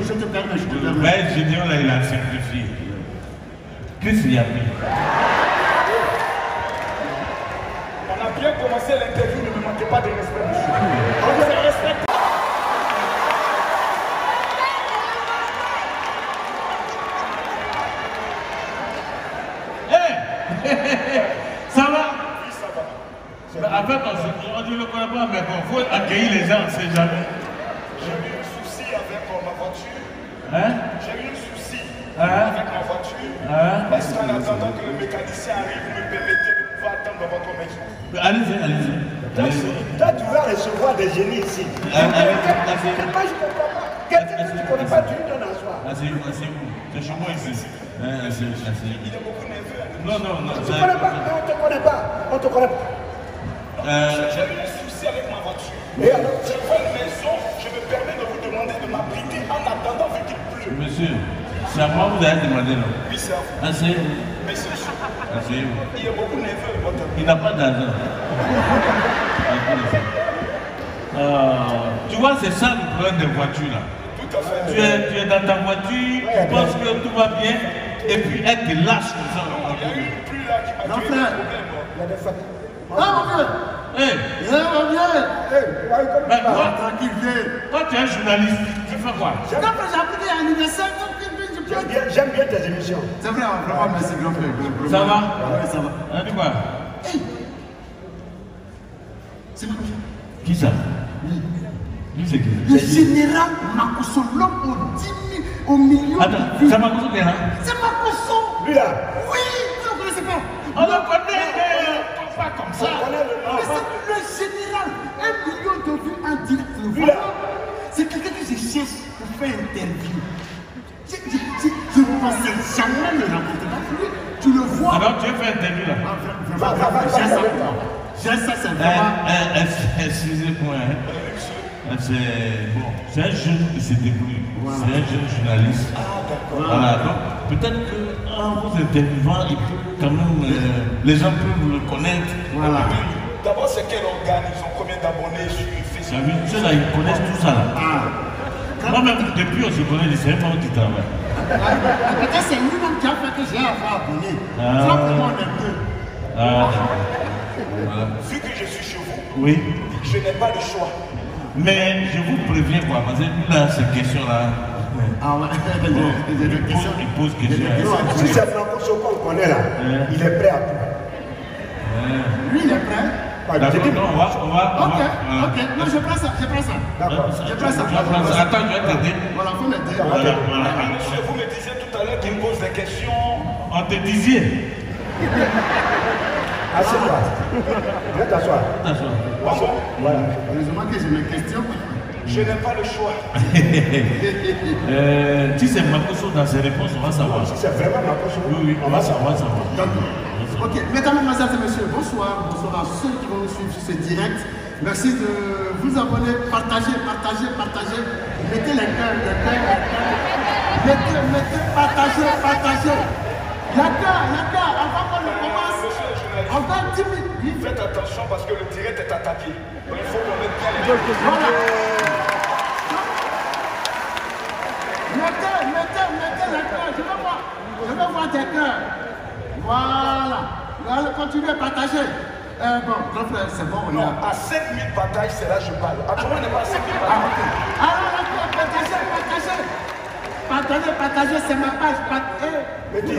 Je te permets, je te permets. Le maître général, là, il a simplifié. Qu'est-ce qu'il y a mis? On a bien commencé l'interview, ne me manquez pas de respect, monsieur. On vous respecte. Ça va? Oui, ça va. En fait, on ne le connaît pas, mais bon, il faut accueillir les gens, on ne sait jamais. J'ai eu un souci avec ma voiture. Hein? J'ai eu un souci avec ma voiture. Est-ce qu'en attendant que le mécanicien arrive, vous me permettez de pouvoir attendre dans votre maison? Allez-y, allez-y. Toi, tu vas recevoir des génies ici. Moi, je ne comprends pas. Quelqu'un que tu ne connais pas, tu lui donnes à soi. Asseyez-vous. C'est chez moi ici. Asseyez-vous. Il est beaucoup nerveux. Non. Tu ne connais pas. On ne te connaît pas. On ne te connaît pas. J'ai eu un souci avec ma voiture. Et alors? Je vois une maison, je me permets de vous demander de m'abriter en attendant vu qu'il pleut. Monsieur, c'est à moi que vous avez demandé, non? Oui, c'est à vous. Asseyez-vous. Mais c'est sûr. Asseyez-vous. Il est beaucoup nerveux, votre ami. Il n'a pas d'argent. Tu vois, c'est ça le problème des voitures là. Tout à fait. Tu es dans ta voiture, tu penses que tout va bien, et puis elle te lâche comme ça. Il y a eu une pluie là qui m'a tué le frère. problème. Il y a des faits. Ah, mon vieux! Hey, mais Tranquille, viens. toi tu es un journaliste, tu fais quoi? Quand j'ai appris l'anniversaire, J'aime bien tes émissions. c'est vrai, vraiment, merci, grand frère. Ça va? Oui, ça va. On dit quoi? C'est quoi? Qui ça? Lui c'est qui? Le général Makosso, l'homme au million Attends, de vues. ça m'a coûté là? C'est Makosso! Lui là. Oui, vous ne connaissez pas. On le connaît, mais on pas comme ça. Mais c'est le général, 1 million de vues en direct. Lui là. C'est quelqu'un que je cherche pour faire interview. Je ne pensais jamais le rencontrer. Tu le vois. Alors tu veux faire interview là? J'ai ça, c'est vraiment. Excusez-moi. C'est un jeune qui s'est débrouillé. C'est un jeune journaliste. Voilà, donc peut-être qu'en vous interviewant, il peut quand même, les gens peuvent le connaître. Voilà. D'abord, c'est quel organe? Ils ont combien d'abonnés sur Ça Facebook? veut dire, ceux-là, ils connaissent tout ça là. Moi-même, depuis on se connaît, je ne sais pas où tu travailles. Peut-être c'est lui-même qui a fait que j'ai avoir abonné. Simplement, on est deux. Voilà. Vu que je suis chez vous, Oui. je n'ai pas de choix. Mais je vous préviens quoi, parce que là, ces questions-là, Ah ouais, j'ai des questions. il pose questions. Si c'est Franco qu'on connaît là, il est prêt à tout. Lui, il est prêt. D'accord, non, on va. Ok. Non, je prends ça. D'accord. Je prends ça. Attends, je vais t'aider. Voilà, faut m'aider. Voilà. Monsieur, vous me disiez tout à l'heure qu'il me pose des questions. On te disait. Assieds-toi. Viens t'asseoir. Voilà. Heureusement que j'ai mes questions. Je n'ai pas le choix. Si c'est Makosso dans ses réponses, on va savoir. Si c'est vraiment ma question, Oui, on va savoir. Ok, mesdames, mesdemoiselles et messieurs, bonsoir à ceux qui vont nous suivre sur ce direct. Merci de vous abonner, partager. Mettez les cœurs. Mettez, partagez. La cœur, avant qu'on ne commence, Monsieur le journaliste, on va 10 minutes. faites attention parce que le direct est attaqué. Donc il faut qu'on mette bien les choses. Voilà. Mettez les cœurs. Je veux voir tes cœurs. Voilà, continuez à partager. Bon, grand frère, c'est bon, on est Non, à 5000 batailles, c'est là que je parle. Actuellement, on n'est pas à 5000 batailles. Alors, partagez, c'est ma page. Petit,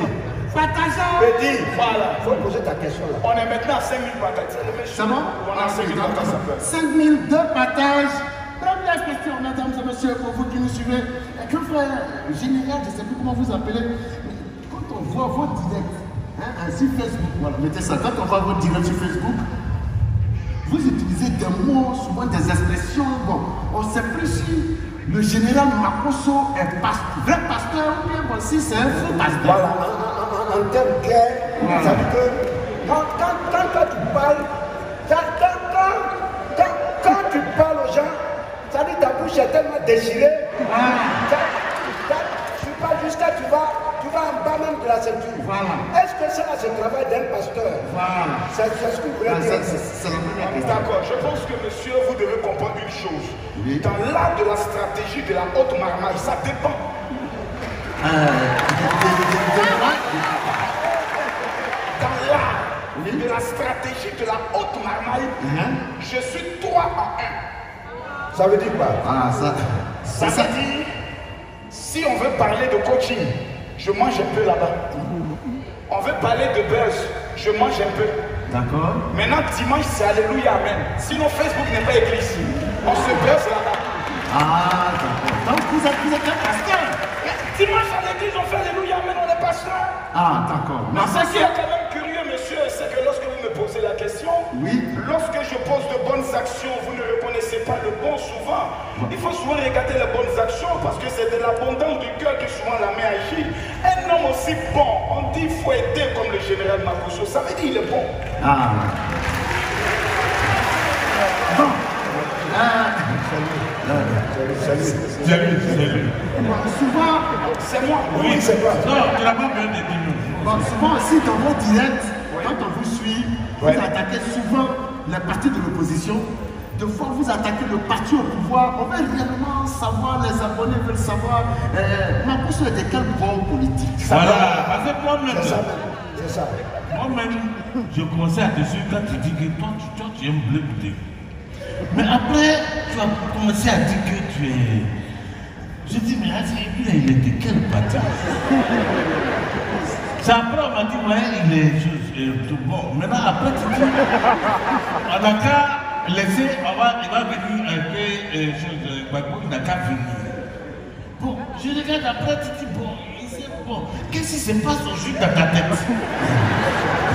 Partagez. Voilà. il faut poser ta question là. On est maintenant à 5000 batailles. C'est le même C'est bon? On est à 5000 batailles, ça peut. 5002 partages. Première question, mesdames et messieurs, pour vous qui nous suivez. Grand frère général, je ne sais plus comment vous appelez. Quand on voit vos directs, sur Facebook, voilà, mettez ça. Quand on voit vos directs sur Facebook, vous utilisez des mots, souvent des expressions. Bon, on ne sait plus si le général Makosso est vrai pasteur ou bien si c'est un faux pasteur. Voilà, en termes clairs, ça veut dire que quand toi tu parles, quand tu parles aux gens, ça veut dire que ta bouche est tellement déchirée. Tu parles jusqu'à tu vas en bas même de la ceinture. Voilà. Est-ce que ça c'est le travail d'un pasteur? Voilà. C'est ce que vous voulez dire. C'est la première question. D'accord, je pense que monsieur, vous devez comprendre une chose. Dans l'art de la stratégie de la haute marmaille, ça dépend Dans l'art de la stratégie de la haute marmaille, je suis 3 en 1. Ça veut dire quoi? Ah, ça. Ça veut dire, si on veut parler de coaching, je mange un peu là-bas. On veut parler de buzz, je mange un peu. D'accord. Maintenant, dimanche, c'est Alléluia, Amen. Sinon, Facebook n'est pas église. On se buzz là-bas. Ah, d'accord. Donc, vous êtes un pasteur. Dimanche à l'église, on fait Alléluia, Amen, on est pasteur. Ah, d'accord. Mais ce qui est quand même curieux, monsieur, c'est que lorsque vous me posez la question, lorsque je pose de bonnes actions, vous ne reconnaissez pas le bon souvent. Il faut souvent regarder les bonnes actions parce que c'est de l'abondance du cœur que souvent la main agit. Un homme aussi bon, on dit qu'il faut aider comme le général Makosso, ça veut dire qu'il est bon. Ah. Bon. Salut. Souvent, C'est moi. Oui, c'est pas. Non, tu n'as pas besoin de dire non. bon, souvent aussi dans vos directs, quand on vous suit, vous attaquez souvent la partie de l'opposition. De fois, vous attaquez le parti au pouvoir. On veut réellement savoir, les abonnés veulent savoir, Makosso est de quel bord politique. Voilà, parce que moi-même, C'est ça. moi-même, je commençais à te suivre quand tu dis que toi, tu aimes Bleu Bouté. Mais après, tu as commencé à dire que tu es... Je dis, mais il est de quel parti? C'est après, on m'a dit, ouais, il est tout bon. Maintenant, après, tu dis, on n'a qu'à laisser, il va venir un peu, il n'a qu'à venir. Bon, je regarde après, tu dis, bon, bon, qu'est-ce qui se passe aujourd'hui dans ta tête? Vous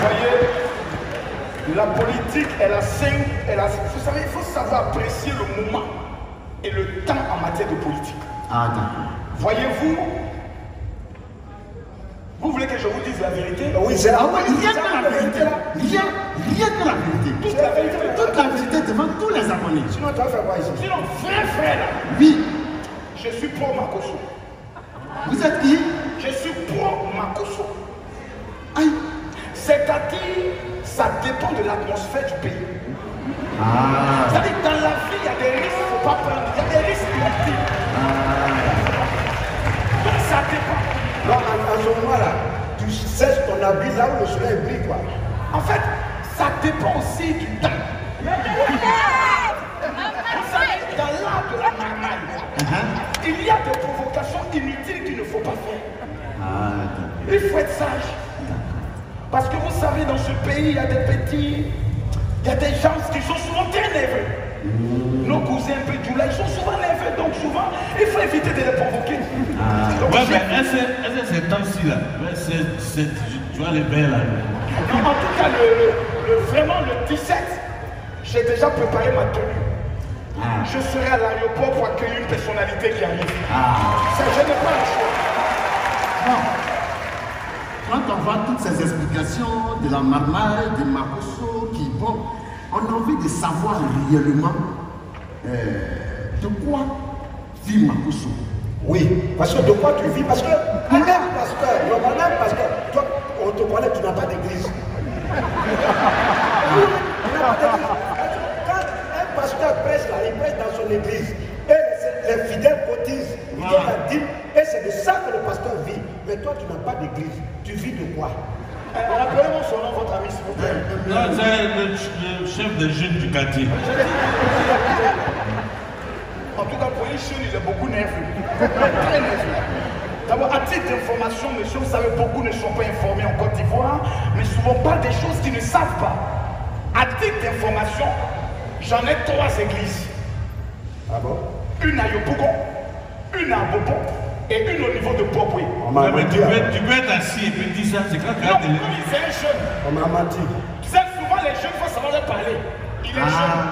voyez, la politique, vous savez, il faut savoir apprécier le moment et le temps en matière de politique. Ah, d'accord. Voyez-vous, vous voulez que je vous dise la vérité? Oui, c'est Ah ouais, rien que la vérité. Rien que la vérité. Toute la vérité. Toute la vérité devant tous les abonnés. Sinon, tu vas faire quoi ici? Sinon, frère là, Oui. je suis pro Makosso. Vous êtes qui? Je suis pro Makosso. Aïe. C'est-à-dire, ça dépend de l'atmosphère du pays. Ah. C'est-à-dire, dans la vie, il y a des risques, il ne faut pas prendre. Il y a des risques multiples. Donc, ça dépend. Non, à ce moment-là, tu cesses ton habit là où le soleil brille, quoi. En fait, ça dépend aussi du temps. Vous savez, dans l'art de la marmaille, il y a des provocations inutiles qu'il ne faut pas faire. Il faut être sage. Parce que vous savez, dans ce pays, il y a des petits, il y a des gens qui sont souvent très nerveux. Nos cousins un peu du là, ils sont souvent nerveux, donc souvent, il faut éviter de les provoquer. Donc, Ouais, mais est-ce que c'est temps-ci là? Tu vois les bains là? non, en tout cas, vraiment le 17, j'ai déjà préparé ma tenue. Je serai à l'aéroport pour accueillir une personnalité qui arrive. Ça, je n'ai pas le choix. Bon. Quand on voit toutes ces explications de la marmaille, de Makosso, qui, bon, on a envie de savoir réellement de quoi vit Makosso. Oui, parce que de quoi tu vis? Parce que, normalement, parce que toi, on te connaît, tu n'as pas d'église. Quand un pasteur prêche là, il prêche dans son église, et les fidèles cotisent, ils donnent la dîme, et c'est de ça que le pasteur vit. Mais toi, tu n'as pas d'église. Tu vis de quoi? Rappelez-moi son nom, votre ami, s'il vous plaît. Non, c'est le chef des jeunes du quartier. En tout cas, pour les jeunes, il est beaucoup nerveux. Très nerveux. D'abord, à titre d'information, monsieur, vous savez, beaucoup ne sont pas informés en Côte d'Ivoire, mais souvent pas des choses qu'ils ne savent pas. À titre d'information, j'en ai 3 églises. Ah bon? Une à Yopougon, une à Bobo et une au niveau de Popoué. Mais tu peux être assis et puis dire ça, c'est quand tu as Non, télé. c'est un jeune. On m'a menti. Tu sais, souvent les jeunes, il faut savoir leur parler. Il est jeune.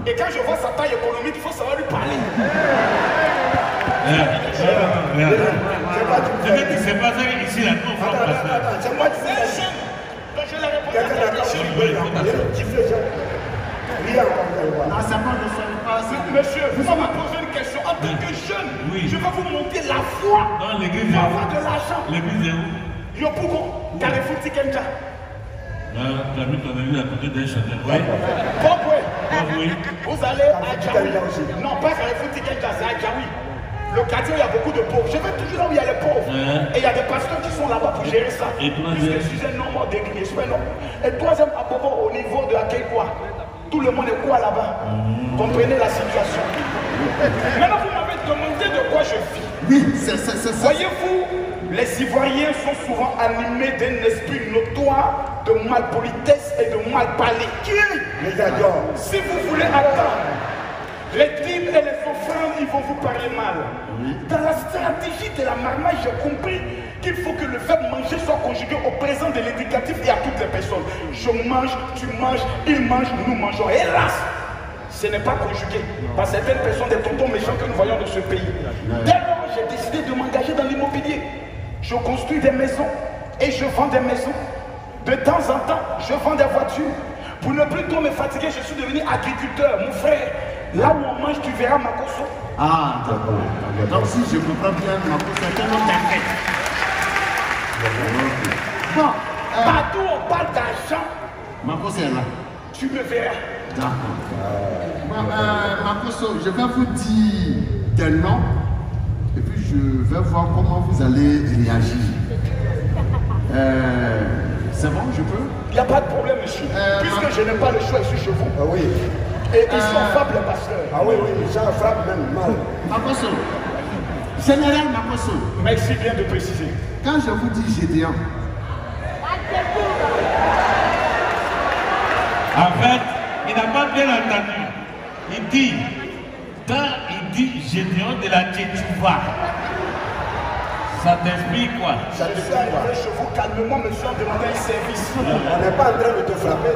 Et quand je vois sa taille économique, il faut savoir lui parler. C'est que tu sais pas ça ici, là, non, Attends, c'est moi qui C'est un jeune. Donc je l'ai répondu à quelqu'un ta d'accord, question. tu peux gifler ça. Rien encore, Non, c'est pas de ça. Monsieur, vous m'avez posé une question. En tant que jeune, Oui. je vais vous montrer la foi Dans l'église, pour avoir de l'argent. l'église est où? Yopougon, Carrefour Tikenja. Tu as mis ton église à côté d'un chanteur. Oui. Popoué. Oui. Vous allez à Tikenja Djaoui. aussi. Non, pas Carrefour Tikenja, c'est à Djaoui. Le quartier où il y a beaucoup de pauvres. Je vais toujours là où il y a les pauvres. Et il y a des pasteurs qui sont là-bas pour gérer ça. Et troisième? Je suis un homme décliné. Et troisième, à propos, au niveau de laquelle quoi? Tout le monde est quoi là-bas? Comprenez la situation. Maintenant, vous m'avez demandé de quoi je vis. Oui, c'est ça. Voyez-vous, les Ivoiriens sont souvent animés d'un esprit notoire de malpolitesse et de malparler. Qui les adore? Si vous voulez attendre les dîmes et les offrandes, ils vont vous parler mal. Dans la stratégie de la marmaille, j'ai compris qu'il faut que le verbe manger soit conjugué au présent de l'éducatif et à toutes les personnes. Je mange, tu manges, il mange, nous mangeons. Hélas, ce n'est pas conjugué par certaines personnes, des tontons méchants que nous voyons dans ce pays. Dès lors, j'ai décidé de m'engager dans l'immobilier. Je construis des maisons et je vends des maisons. De temps en temps, je vends des voitures. Pour ne plus trop me fatiguer, je suis devenu agriculteur. Mon frère, là où on mange, tu verras Makosso. Ah, d'accord. Donc si je comprends bien, Makosso est un homme d'affaires. Bon, partout où on parle d'argent, Makosso est là. Tu me verras. D'accord. Bon, Makosso, je vais vous dire des noms et puis je vais voir comment vous allez réagir. C'est bon, je peux? Il n'y a pas de problème, monsieur. Puisque je n'ai pas le choix, je suis chez vous. Ah oui. Et ils sont frappent les pasteurs. Ah oui, les gens frappent même mal. Makosso, général Makosso. Merci bien de préciser. Quand je vous dis Gédéon, En fait, il n'a pas bien entendu. Il dit, quand il dit Gédéon de la Tchétchouva, ça t'explique quoi? Je suis arrivé chez vous calmement, monsieur, en demandant un service. On n'est pas en train de te frapper.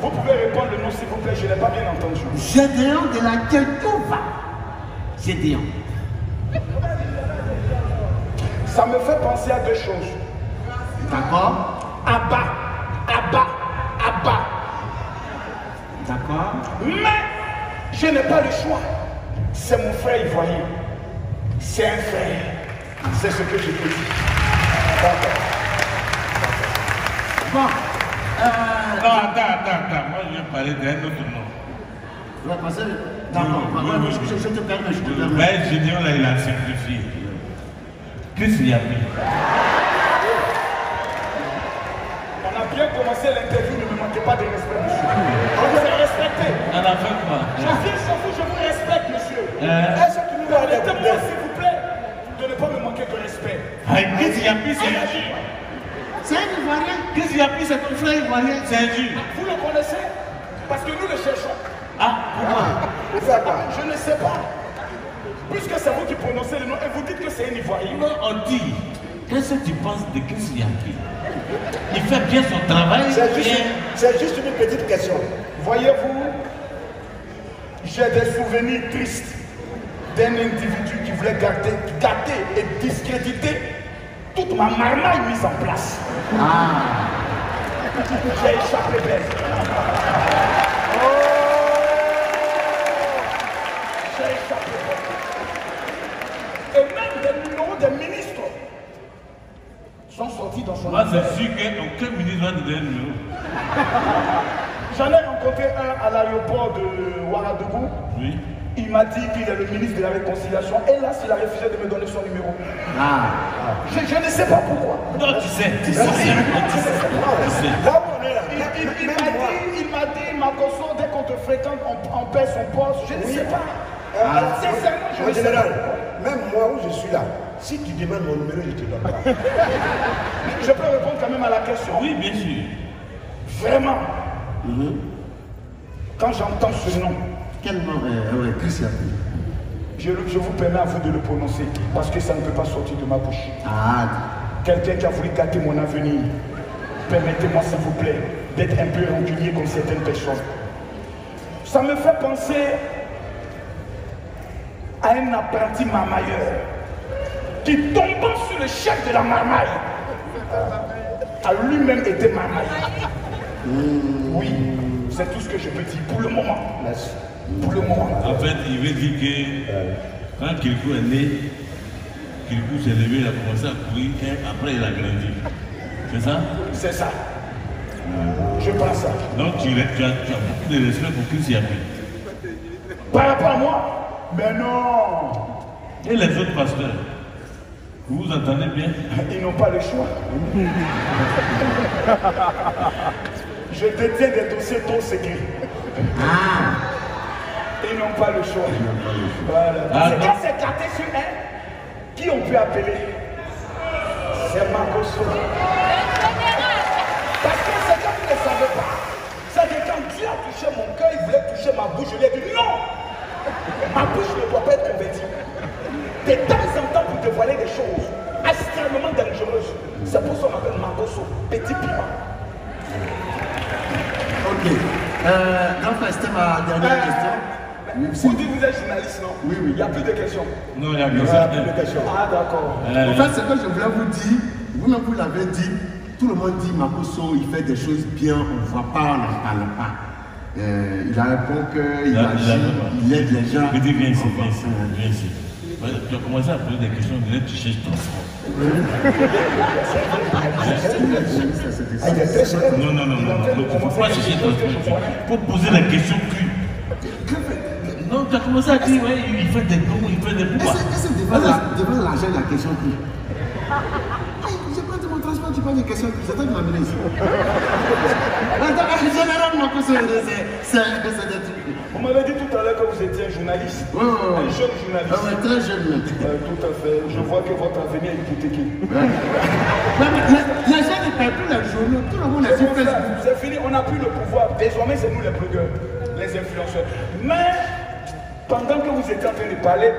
Vous pouvez répondre le nom, s'il vous plaît, je n'ai pas bien entendu. Gédéon de la Tchétchouva. Gédéon. Ça me fait penser à deux choses. D'accord? Abba. D'accord? Mais je n'ai pas le choix. C'est mon frère ivoirien. C'est un frère. C'est ce que je peux dire. D'accord. Bon. Non, attends. Moi, je vais parler d'un autre nom. Tu vas passer? D'accord. Je te permets, je te permets. Mais Gédéon, là, il a simplifié. Qu'est-ce qu'il y a mis? On a bien commencé l'interview, ne me manquez pas de respect, monsieur. On vous a respecté. On a fait quoi? Je viens chez vous, je vous respecte, monsieur. Est-ce que nous permettez-moi, s'il vous plaît, de ne pas me manquer de respect? Qu'est-ce qu'il y a mis? C'est injure. C'est un Ivoirien. Qu'est-ce qu'il y a mis? C'est ton frère ivoirien. C'est injure. Vous le connaissez? Parce que nous le cherchons. Vous faites quoi? Je ne sais pas. Puisque c'est vous qui prononcez le nom et vous dites que c'est un Ivoirien. Non, on dit, qu'est-ce que tu penses de qu'est-ce qu'il y a mis? Il fait bien son travail. C'est juste une petite question. Voyez-vous, j'ai des souvenirs tristes d'un individu qui voulait gâter et discréditer toute ma marmaille mise en place. J'ai échappé belle. J'ai échappé belle. Et même des numéros des ministres sont sortis dans son Moi, c'est sûr qu'aucun ministre va te donner un numéro. J'en ai rencontré un à l'aéroport de Ouagadougou. Oui. Il m'a dit qu'il est le ministre de la Réconciliation. Et là, il a refusé de me donner son numéro. Je ne sais pas pourquoi. Non, tu sais. Là où on est là. Il m'a dit, Makosso, dès qu'on te fréquente, on perd son poste. Je ne sais pas. Sincèrement, je ne sais pas. Même moi où je suis là, si tu demandes mon numéro, je te donne pas. Je peux répondre quand même à la question. Oui, bien sûr. Vraiment. Quand j'entends ce nom, Quel nom? Christian. je vous permets à vous de le prononcer parce que ça ne peut pas sortir de ma bouche. Quelqu'un qui a voulu gâter mon avenir. Permettez-moi, s'il vous plaît, d'être un peu rancunier comme certaines personnes. Ça me fait penser à un apprenti marmailleur qui, tombant sur le chef de la marmaille, a lui-même été marmaillé. Oui, c'est tout ce que je peux dire pour le moment. Merci. Pour le moment. En fait, il veut dire que quand Kirikou est né, Kirikou s'est levé, il a commencé à courir, et après il a grandi. C'est ça? C'est ça. Je pense ça. Donc tu as beaucoup de respect pour Christian. Par rapport à moi? Mais non. Et les autres pasteurs, vous vous entendez bien? Ils n'ont pas le choix. Je détiens des dossiers trop secrets. Ils n'ont pas le choix. Voilà. Parce que quand c'est gâté sur un, qui on peut appeler? C'est Makoso. Parce que c'est que vous ne savez pas. C'est que quand Dieu a touché mon cœur, il voulait toucher ma bouche. Je lui ai dit non. Ma bouche ne doit pas être convertie. De temps en temps pour dévoiler des choses extrêmement dangereuses. C'est pour ça qu'on m'appelle Makoso, petit piment. Ok. Donc, c'était ma dernière question. Vous dites que vous êtes journaliste, non? Oui, oui. Il n'y a plus de questions. Non, il y a plus de questions. Ah, d'accord. En fait, ce que je voulais vous dire, vous-même vous l'avez dit, tout le monde dit Makoso, il fait des choses bien, on ne voit pas, on n'en parle pas. Il a un bon cœur, il agit, il aide les gens. Petit, viens ici, viens ici, viens ici. Tu as commencé à poser des questions, tu cherches ton frère. Non, non, non, non, il ne faut pas chercher ton frère. Il faut poser la question cul. Non, tu as commencé à dire, ouais, il fait des bons, il fait des bons. Est-ce que devant l'argent, la question cul? J'ai pas de mon transport, tu parles de questions cul, c'est toi qui m'as amené ici. Généralement, c'est des trucs. Vous m'avez dit tout à l'heure que vous étiez un journaliste. Oui, oui, oui. Un jeune journaliste. Oui, très jeune même. Tout à fait. Je vois que votre avenir est hypothéqué. Les gens ne payent plus les journaux, tout le monde est sur Facebook. C'est fini, on n'a plus le pouvoir. Désormais, c'est nous les blogueurs, les influenceurs. Mais pendant que vous étiez en train de parler,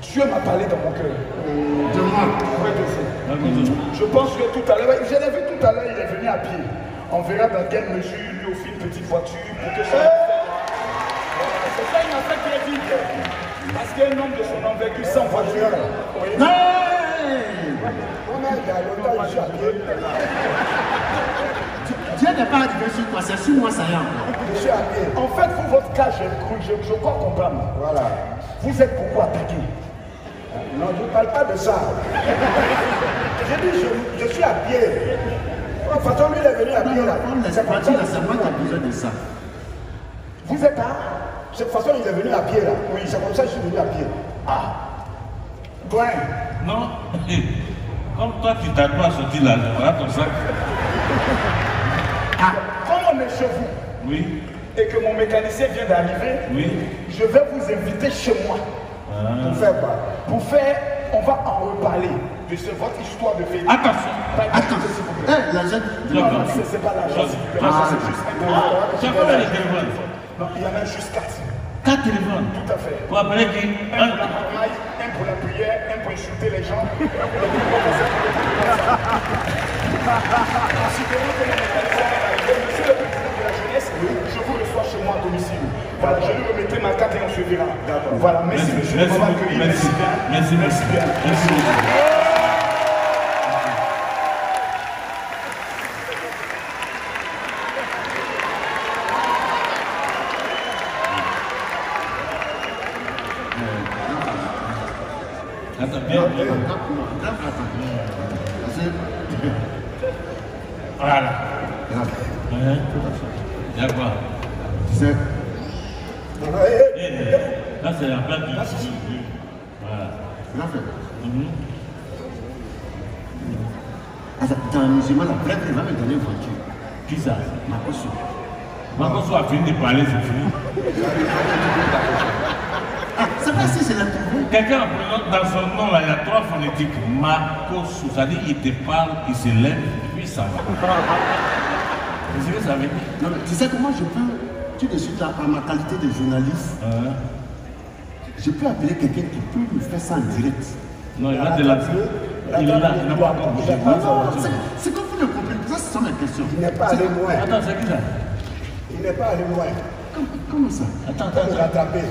Dieu m'a parlé dans mon cœur. De moi. Oui, de vous. Je pense que tout à l'heure, je l'ai vu tout à l'heure, il est venu à pied. On verra dans quelle mesure lui offre une petite voiture pour que ça. C'est pas une affaire qui est vide. Parce qu'un homme de son envergure sans voiture. Oui. Dieu n'est pas arrivé sur toi, c'est sur moi ça y est encore. Je suis à pied. En fait, vous, votre cas, je crois comprendre. Voilà. Vous êtes beaucoup attaqué. Non, je ne parle pas de ça. J'ai dit, je suis à pied. De toute façon, lui, il est venu à pied là. C'est parti là, c'est moi qui ai besoin de ça. Vous êtes à? De toute façon, il est venu à pied là. Oui, c'est comme ça que je suis venu à pied. Ah. Toi. Non, comme toi, tu t'as pas sorti là, voilà ton sac. Ah. Comme on est chez vous. Oui. Et que mon mécanicien vient d'arriver. Oui. Je vais vous inviter chez moi. Pour faire quoi? Pour faire, on va en reparler de votre histoire de vie. Attention. Attention. La jeune. Non, non, c'est pas l'argent. C'est juste un téléphone. Tu as combien de téléphones? Non, il y en a juste 4. 4 téléphones. Tout à fait. Pour appeler qui? Un pour la marmaille, un pour la prière, un pour insulter les gens. Considérant que le mécanicien est arrivé, monsieur le président de la jeunesse, je vous reçois chez moi à domicile. Voilà, je lui remettrai ma carte et on se verra. Voilà, merci monsieur. Merci beaucoup. Merci bien. Merci bien. Merci beaucoup. Attends, bien. Voilà. Il y a quoi? C'est. Là, c'est la plaque du. Voilà. Dans un musulman, la prêtre, il va me donner une voiture. Qui ça? Makoso. Makoso a fini de parler, c'est fini. C'est pas si c'est la trouvé. Quelqu'un dans son nom, là, il y a 3 phonétiques. Makoso, ça dit il te parle, il se lève, puis ça va. Vous savez, ça veut dire? Non, mais tu sais comment je peux, tout de suite, là, en ma qualité de journaliste, je peux appeler quelqu'un qui peut me faire ça en direct. Non, il va te l'appeler. Il est là, il n'a pas compris. C'est comme vous le comprenez, ça, ce sont mes questions. Il n'est pas allé loin. Attends, c'est qui ça? Il n'est pas allé loin. Comment ça? Attends, Il peut me rattraper.